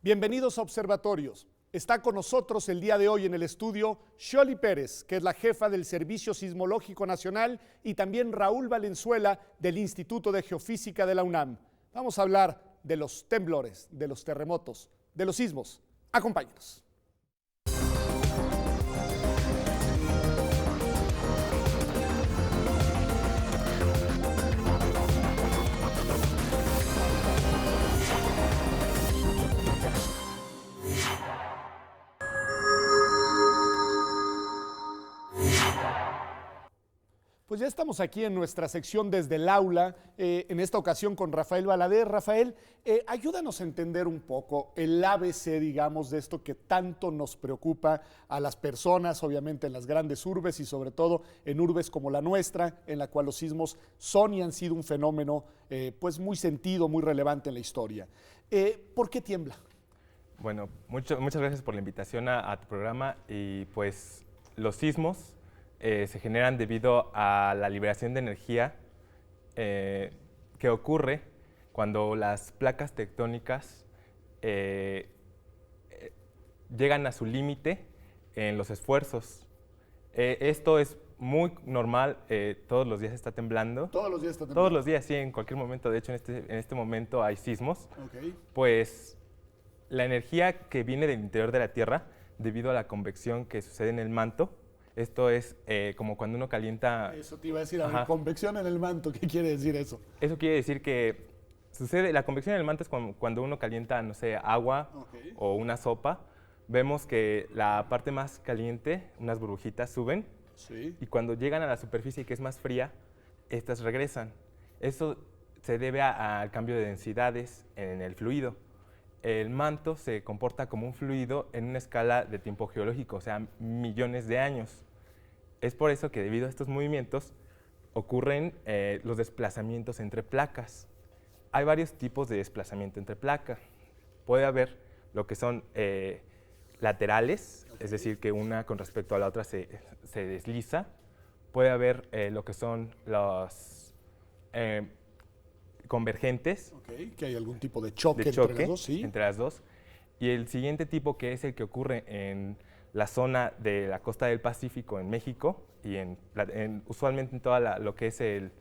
Bienvenidos a Observatorios. Está con nosotros el día de hoy en el estudio Xoli Pérez, que es la jefa del Servicio Sismológico Nacional, y también Raúl Valenzuela del Instituto de Geofísica de la UNAM. Vamos a hablar de los temblores, de los terremotos, de los sismos. Acompáñenos. Pues ya estamos aquí en nuestra sección desde el aula, en esta ocasión con Rafael Valadez. Rafael, ayúdanos a entender un poco el ABC, digamos, de esto que tanto nos preocupa a las personas, obviamente en las grandes urbes y sobre todo en urbes como la nuestra, en la cual los sismos son y han sido un fenómeno pues muy sentido, muy relevante en la historia. ¿Por qué tiembla? Bueno, muchas gracias por la invitación a tu programa. Y pues los sismos se generan debido a la liberación de energía que ocurre cuando las placas tectónicas llegan a su límite en los esfuerzos. Esto es muy normal, todos los días está temblando. ¿Todos los días está temblando? Todos los días, sí, en cualquier momento. De hecho, en este momento hay sismos. Okay. Pues la energía que viene del interior de la Tierra, debido a la convección que sucede en el manto, esto es como cuando uno calienta... Eso te iba a decir, a ver, convección en el manto, ¿qué quiere decir eso? Eso quiere decir que sucede, la convección en el manto es cuando uno calienta, no sé, agua o una sopa. Vemos que la parte más caliente, unas burbujitas suben, y cuando llegan a la superficie que es más fría, estas regresan. Eso se debe al cambio de densidades en el fluido. El manto se comporta como un fluido en una escala de tiempo geológico, o sea, millones de años. Es por eso que debido a estos movimientos ocurren los desplazamientos entre placas. Hay varios tipos de desplazamiento entre placas. Puede haber lo que son laterales, es decir, que una con respecto a la otra se desliza. Puede haber lo que son los convergentes. Que hay algún tipo de choque entre las dos, ¿sí? Entre las dos. Y el siguiente tipo, que es el que ocurre en la zona de la costa del Pacífico en México y usualmente en toda lo que es el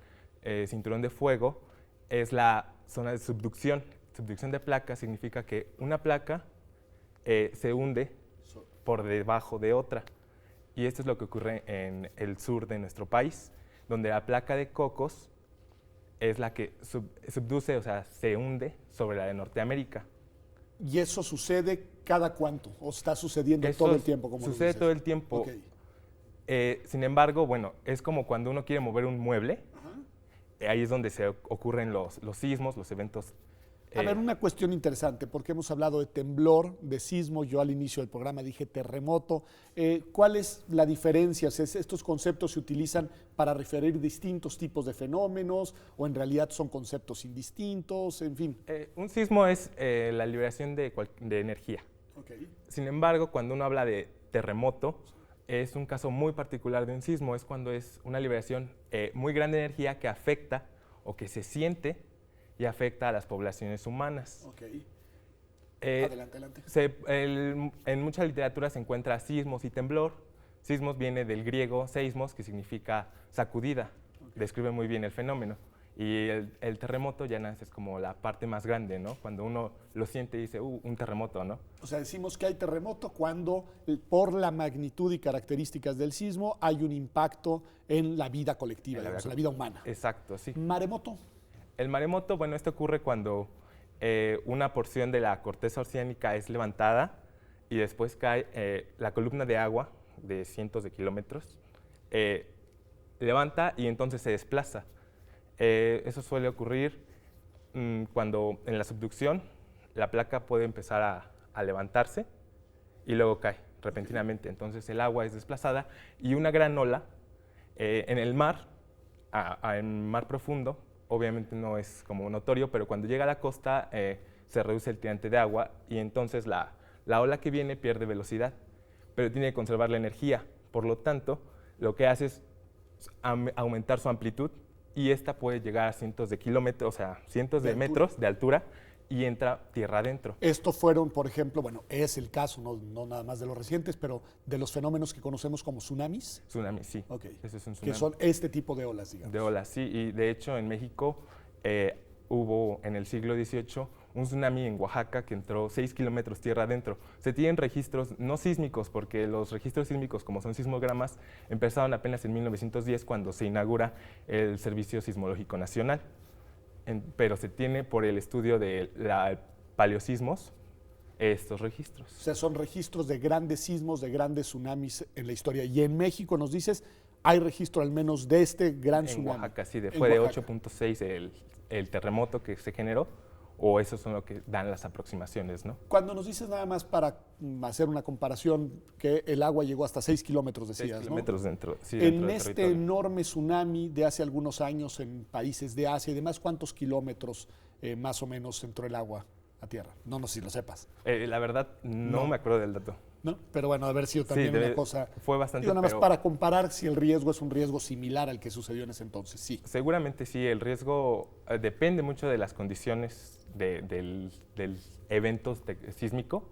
cinturón de fuego, es la zona de subducción. Subducción de placa significa que una placa se hunde por debajo de otra. Y esto es lo que ocurre en el sur de nuestro país, donde la placa de Cocos es la que subduce, o sea, se hunde sobre la de Norteamérica. ¿Y eso sucede cada cuánto? ¿O está sucediendo todo el tiempo? Como sucede todo el tiempo. Okay. Sin embargo, bueno, es como cuando uno quiere mover un mueble. Ahí es donde se ocurren los sismos, los eventos. A ver, una cuestión interesante, porque hemos hablado de temblor, de sismo, yo al inicio del programa dije terremoto. ¿Cuál es la diferencia? ¿Estos conceptos se utilizan para referir distintos tipos de fenómenos o en realidad son conceptos indistintos? En fin. Un sismo es la liberación de energía. Okay. Sin embargo, cuando uno habla de terremoto, es un caso muy particular de un sismo. Es cuando es una liberación muy grande de energía que afecta o que se siente y afecta a las poblaciones humanas. Okay. Adelante. En mucha literatura se encuentra sismos y temblor. Sismos viene del griego seismos, que significa sacudida. Describe muy bien el fenómeno. Y el terremoto ya es como la parte más grande, ¿no? Cuando uno lo siente y dice, un terremoto, ¿no? O sea, decimos que hay terremoto cuando, por la magnitud y características del sismo, hay un impacto en la vida colectiva, en la vida humana. Exacto, sí. ¿Maremoto? El maremoto, bueno, esto ocurre cuando una porción de la corteza oceánica es levantada y después cae la columna de agua de cientos de kilómetros, levanta y entonces se desplaza. Eso suele ocurrir cuando en la subducción la placa puede empezar a levantarse y luego cae repentinamente. Entonces el agua es desplazada y una gran ola en el mar, en mar profundo, obviamente no es como notorio, pero cuando llega a la costa se reduce el tirante de agua y entonces la ola que viene pierde velocidad, pero tiene que conservar la energía. Por lo tanto, lo que hace es aumentar su amplitud y esta puede llegar a cientos de kilómetros, o sea, cientos de metros de altura, y entra tierra adentro. Esto fueron, por ejemplo, bueno, es el caso, no nada más de los recientes, pero de los fenómenos que conocemos como tsunamis. Tsunamis, sí. Ok. Ese es un tsunami. Que son este tipo de olas, digamos. De olas, sí. Y de hecho en México hubo en el siglo XVIII un tsunami en Oaxaca que entró 6 kilómetros tierra adentro. Se tienen registros no sísmicos, porque los registros sísmicos, como son sismogramas, empezaron apenas en 1910 cuando se inaugura el Servicio Sismológico Nacional. Pero se tiene por el estudio de la paleosismos estos registros. O sea, son registros de grandes sismos, de grandes tsunamis en la historia. Y en México, nos dices, hay registro al menos de este gran tsunami. En Oaxaca, sí, fue de 8.6 el terremoto que se generó, o esos son lo que dan las aproximaciones, ¿no? Cuando nos dices nada más para hacer una comparación, que el agua llegó hasta 6 kilómetros, decías, 6 kilómetros ¿no? dentro, sí, En dentro del este territorio. enorme tsunami de hace algunos años en países de Asia y demás, ¿cuántos kilómetros más o menos entró el agua a tierra? No sé si lo sepas, La verdad, no me acuerdo del dato. ¿no? Pero bueno, haber sido también Sí, una cosa... fue bastante, Digo, nada más pero para comparar si el riesgo es un riesgo similar al que sucedió en ese entonces, sí. seguramente sí, el riesgo depende mucho de las condiciones del evento sísmico,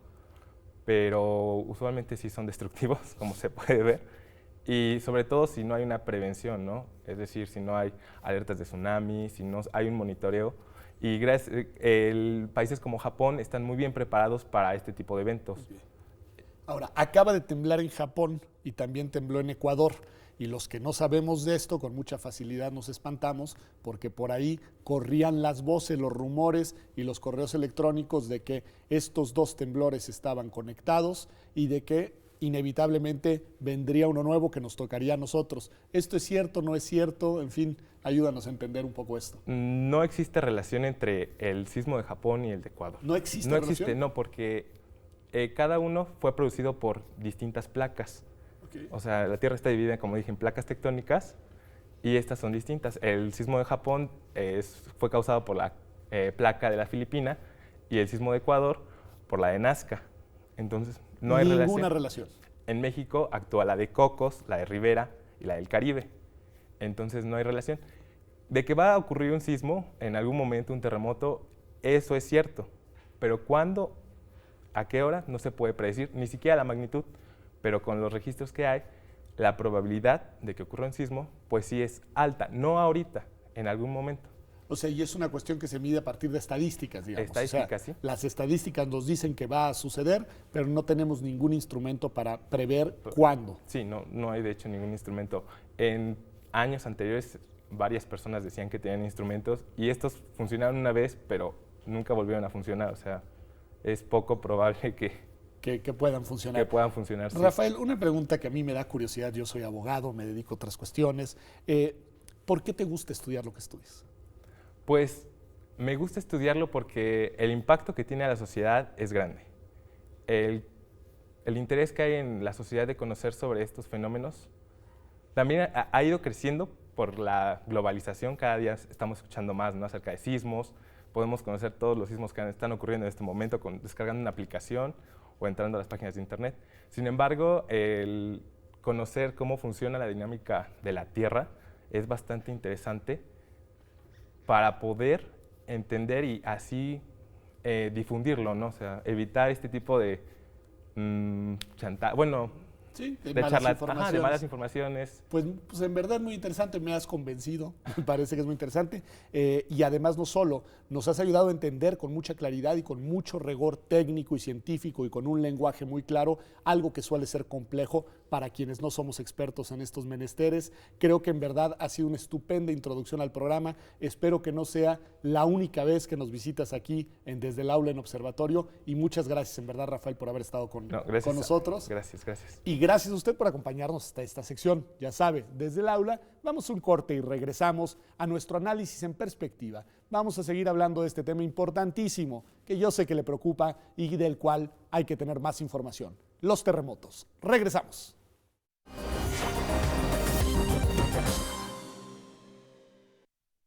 pero usualmente sí son destructivos, como se puede ver, y sobre todo si no hay una prevención, ¿no? Es decir, si no hay alertas de tsunami, si no hay un monitoreo, y países como Japón están muy bien preparados para este tipo de eventos. Ahora, acaba de temblar en Japón y también tembló en Ecuador. Y los que no sabemos de esto, con mucha facilidad nos espantamos, porque por ahí corrían las voces, los rumores y los correos electrónicos de que estos dos temblores estaban conectados y de que inevitablemente vendría uno nuevo que nos tocaría a nosotros. ¿Esto es cierto, no es cierto? En fin, ayúdanos a entender un poco esto. No existe relación entre el sismo de Japón y el de Ecuador. ¿No existe No relación? existe, no, porque cada uno fue producido por distintas placas. Okay. O sea, la Tierra está dividida, como dije, en placas tectónicas y estas son distintas. El sismo de Japón fue causado por la placa de la Filipina y el sismo de Ecuador por la de Nazca. Entonces, no hay Ninguna relación. En México actúa la de Cocos, la de Rivera y la del Caribe. Entonces, no hay relación. De que va a ocurrir un sismo, en algún momento un terremoto, eso es cierto. Pero ¿cuándo? ¿A qué hora? No se puede predecir, ni siquiera la magnitud. Pero con los registros que hay, la probabilidad de que ocurra un sismo, pues sí es alta, no ahorita, en algún momento. O sea, y es una cuestión que se mide a partir de estadísticas, digamos. Estadísticas, o sea, sí. Las estadísticas nos dicen que va a suceder, pero no tenemos ningún instrumento para prever cuándo. Sí, no hay de hecho ningún instrumento. En años anteriores, varias personas decían que tenían instrumentos y estos funcionaron una vez, pero nunca volvieron a funcionar. O sea, es poco probable que puedan funcionar. Que puedan funcionar, sí. Rafael, una pregunta que a mí me da curiosidad, yo soy abogado, me dedico a otras cuestiones. ¿Por qué te gusta estudiar lo que estudias? Pues me gusta estudiarlo porque el impacto que tiene a la sociedad es grande. El interés que hay en la sociedad de conocer sobre estos fenómenos también ha ido creciendo por la globalización. Cada día estamos escuchando más, ¿no?, acerca de sismos. Podemos conocer todos los sismos que están ocurriendo en este momento descargando una aplicación o entrando a las páginas de internet. Sin embargo, el conocer cómo funciona la dinámica de la Tierra es bastante interesante para poder entender y así difundirlo, ¿no? O sea, evitar este tipo de chantaje, Sí, de malas informaciones. Pues en verdad muy interesante, me has convencido, me parece que es muy interesante. Y además no solo, nos has ayudado a entender con mucha claridad y con mucho rigor técnico y científico y con un lenguaje muy claro, algo que suele ser complejo para quienes no somos expertos en estos menesteres. Creo que en verdad ha sido una estupenda introducción al programa. Espero que no sea la única vez que nos visitas aquí Desde el Aula en Observatorio. Y muchas gracias en verdad, Rafael, por haber estado con nosotros. Gracias. Y gracias a usted por acompañarnos hasta esta sección. Ya sabe, Desde el Aula, vamos a un corte y regresamos a nuestro análisis en perspectiva. Vamos a seguir hablando de este tema importantísimo que yo sé que le preocupa y del cual hay que tener más información. Los terremotos. Regresamos.